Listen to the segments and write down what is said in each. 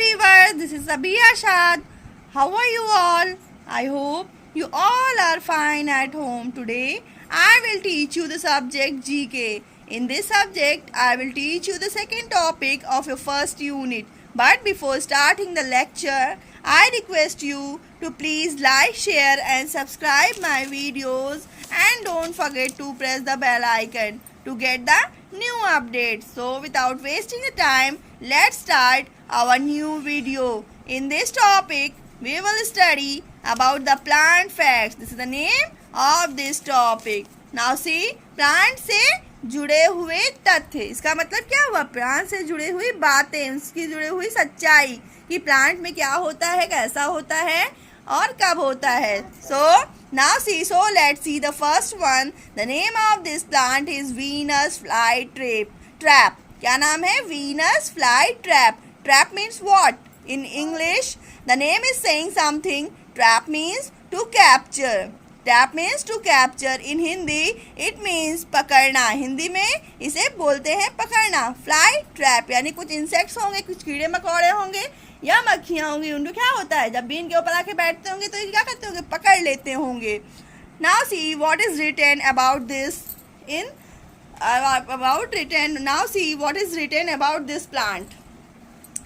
viewers, this is Sabia Shad. How are you all? I hope you all are fine at home. Today I will teach you the subject GK. In this subject I will teach you the second topic of your first unit. But before starting the lecture, I request you to please like, share and subscribe my videos, and don't forget to press the bell icon to get the new updates. So without wasting the time, let's start our new video. In this topic, we will study about the plant facts. This is the name of this topic. Now see, plant से जुड़े हुए तथ्य, इसका मतलब क्या हुआ? Plant से जुड़े हुई बातें, उसकी जुड़े हुई सच्चाई कि प्लांट में क्या होता है, कैसा होता है और कब होता है. So let's see the first one. The name of this plant is Venus flytrap. क्या नाम है? Venus flytrap. Trap means what? In English, the name is saying something. Trap means to capture. Trap means to capture. In Hindi, it means पकड़ना. हिंदी में इसे बोलते हैं पकड़ना. Fly trap यानी कुछ इंसेक्ट्स होंगे, कुछ कीड़े मकोड़े होंगे या मक्खियाँ होंगी. उनको क्या होता है, जब भी इनके ऊपर आके बैठते होंगे तो ये क्या करते होंगे, पकड़ लेते होंगे. Now see what is written about this in Now see what is written about this plant.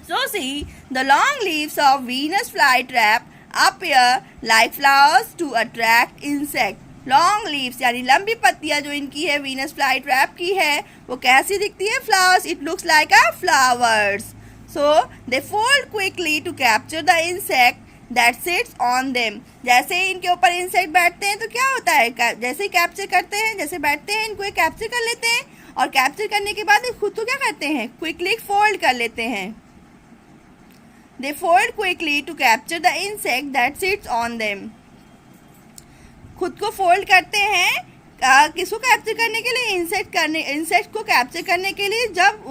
So see, the long leaves of Venus flytrap appear like flowers to attract insect. Long leaves यानी लंबी पत्तियां जो इनकी है, Venus flytrap की है, वो कैसी दिखती है? Flowers. It looks like a flowers. So they fold quickly to capture the insect that sits on them. जैसे ही इनके ऊपर इंसेक्ट बैठते हैं तो क्या होता है, जैसे ही कैप्चर करते हैं, जैसे बैठते हैं इनको कैप्चर कर लेते हैं और कैप्चर करने के बाद खुद को क्या करते हैं, क्विकली फोल्ड कर लेते हैं. They fold quickly to capture the insect that sits on them. खुद को फोल्ड करते हैं किसको कैप्चर करने के लिए? इंसेक्ट को कैप्चर करने के लिए, जब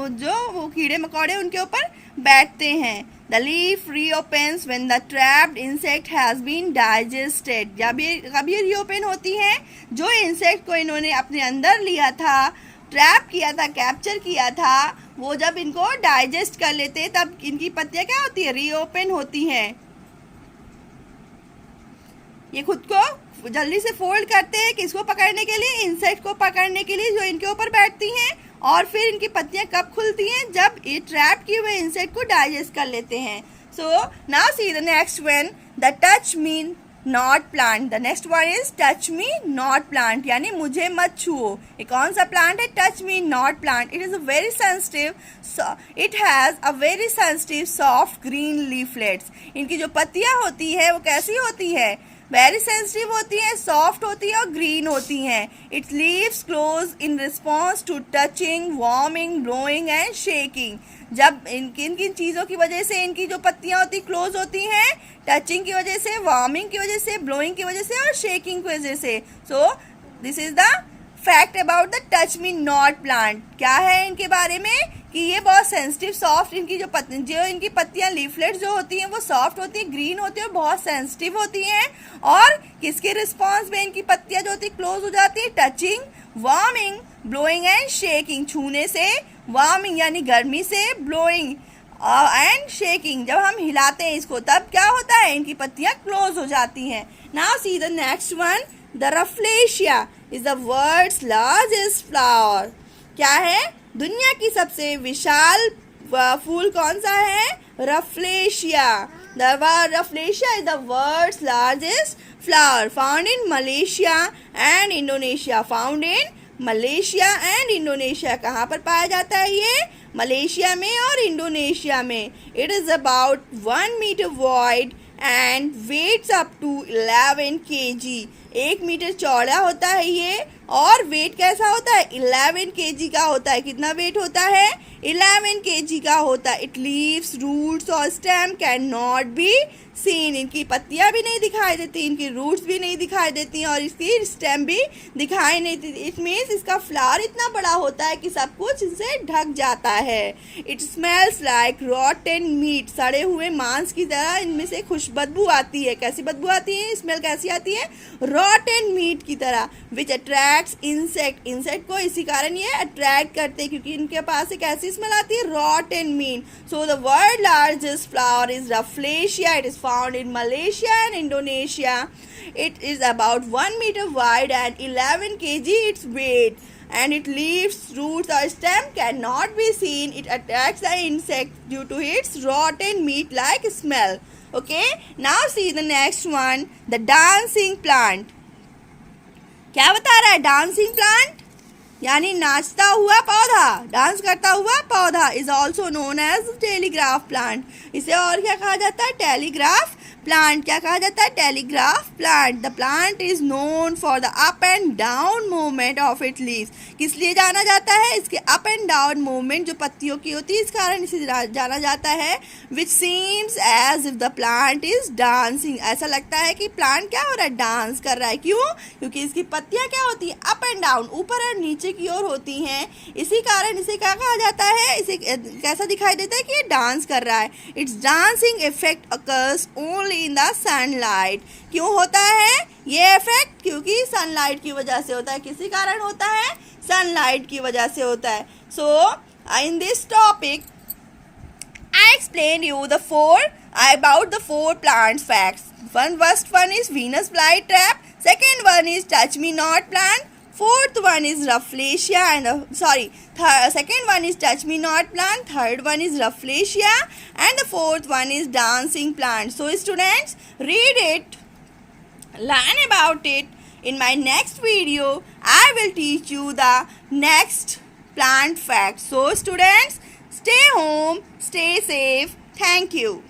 वो कीड़े मकोड़े उनके ऊपर बैठते हैं. The leaf reopens when the trapped insect has been digested. जब ये reopen होती हैं, जो इंसेक्ट को इन्होंने अपने अंदर लिया था, ट्रैप किया था, कैप्चर किया था, वो जब इनको डाइजेस्ट कर लेते हैं तब इनकी पत्तियां क्या होती है, रीओपन होती हैं. ये खुद को जल्दी से फोल्ड करते हैं किसको पकड़ने के लिए? इंसेक्ट को पकड़ने के लिए जो इनके ऊपर बैठती हैं. और फिर इनकी पत्तियां कब खुलती हैं? जब ये ट्रैप किए हुए इंसेक्ट को डाइजेस्ट कर लेते हैं. So now see the next one. The touch me not plant. The next one is touch me not plant यानी मुझे मत छुओ. ये कौन सा प्लांट है? Touch me not plant. It is a very sensitive soft green leaflets. इनकी जो पत्तियां होती है वो कैसी होती है? वेरी सेंसिटिव होती हैं, सॉफ्ट होती है और ग्रीन होती हैं. Its leaves close in response to touching, warming, blowing and shaking. जब किन चीज़ों की वजह से इनकी जो पत्तियां होती क्लोज होती हैं? टचिंग की वजह से, वार्मिंग की वजह से, ब्लोइंग की वजह से और शेकिंग की वजह से. So this is the fact about the touch me not plant. क्या है इनके बारे में कि ये बहुत सेंसिटिव, सॉफ्ट, इनकी जो इनकी पत्तियां, लीफलेट्स जो होती हैं वो सॉफ्ट होती हैं, ग्रीन होती है और बहुत सेंसिटिव होती हैं. और किसके रिस्पॉन्स में इनकी पत्तियां जो होती है क्लोज हो जाती है? Touching, warming, blowing and shaking. छूने से, वार्मिंग यानी गर्मी से, ब्लोइंग एंड शेकिंग जब हम हिलाते हैं इसको तब क्या होता है, इनकी पत्तियां क्लोज हो जाती हैं. Now see the next one. The rafflesia is the world's largest flower. क्या है? दुनिया की सबसे विशाल फूल कौन सा है? रफ्लेशिया. Rafflesia is the world's largest flower, found in Malaysia and Indonesia. Found in Malaysia and Indonesia. कहाँ पर पाया जाता है ये? मलेशिया में और इंडोनेशिया में. It is about 1 meter wide and weighs up to 11 kg. 1 metre चौड़ा होता है ये और वेट कैसा होता है? 11 kg का होता है. कितना वेट होता है? 11 kg का होता है. इट लीव्स, रूट्स और stem can not be seen. इनकी पत्तियां भी नहीं दिखाई देती, इनकी रूट्स भी नहीं दिखाई देती और इसकी स्टेम भी दिखाई नहीं देती. इट मीन्स इसका फ्लावर इतना बड़ा होता है कि सब कुछ इनसे ढक जाता है. It smells like rotten meat. सड़े हुए मांस की तरह इनमें से बदबू आती है. कैसी बदबू आती है? स्मेल कैसी आती है? रॉटन मीट की तरह. Which attract attracts insect, insect को इसी कारण ये अट्रैक्ट करते हैं क्योंकि इनके पास एक ऐसी स्मेल आती है rotten meat. So the world largest flower is Rafflesia. It is found in Malaysia and Indonesia. It is about 1 meter wide and 11 kg its weight. And its leaves, roots or stem cannot be seen. It attracts the insect due to its rotten meat-like smell. Okay, now see the next one, the dancing plant. क्या बता रहा है dancing plant? यानी नाचता हुआ पौधा, dance करता हुआ पौधा is also known as telegraph plant. इसे और क्या कहा जाता है? Telegraph plant. क्या कहा जाता है? Telegraph plant. The plant is known for the up and down movement of it leaves. किस लिए जाना जाता है? इसके अप एंड डाउन मूवमेंट जो पत्तियों की होती है इस कारण इसे जाना जाता है. Which seems as if the plant is dancing. ऐसा लगता है कि प्लांट क्या हो रहा है? डांस कर रहा है. क्यों? क्योंकि इसकी पत्तियां क्या होती है? अप एंड डाउन, ऊपर और नीचे की ओर होती हैं. इसी कारण इसे क्या कहा जाता है? इसे कैसा दिखाई देता है कि ये डांस कर रहा है. It's dancing effect occurs only in the sunlight. क्यों होता है ये इफेक्ट? क्योंकि सनलाइट की वजह से होता है. किसी कारण होता है? सनलाइट की वजह से होता है. So in this topic I explained you about the four plant facts. First one is Venus flytrap. Second one is touch me not plant. Fourth one is Rafflesia second one is touch me not plant. Third one is Rafflesia and the fourth one is dancing plant. So students, read it, learn about it. In my next video, I will teach you the next plant fact. So students, stay home, stay safe. Thank you.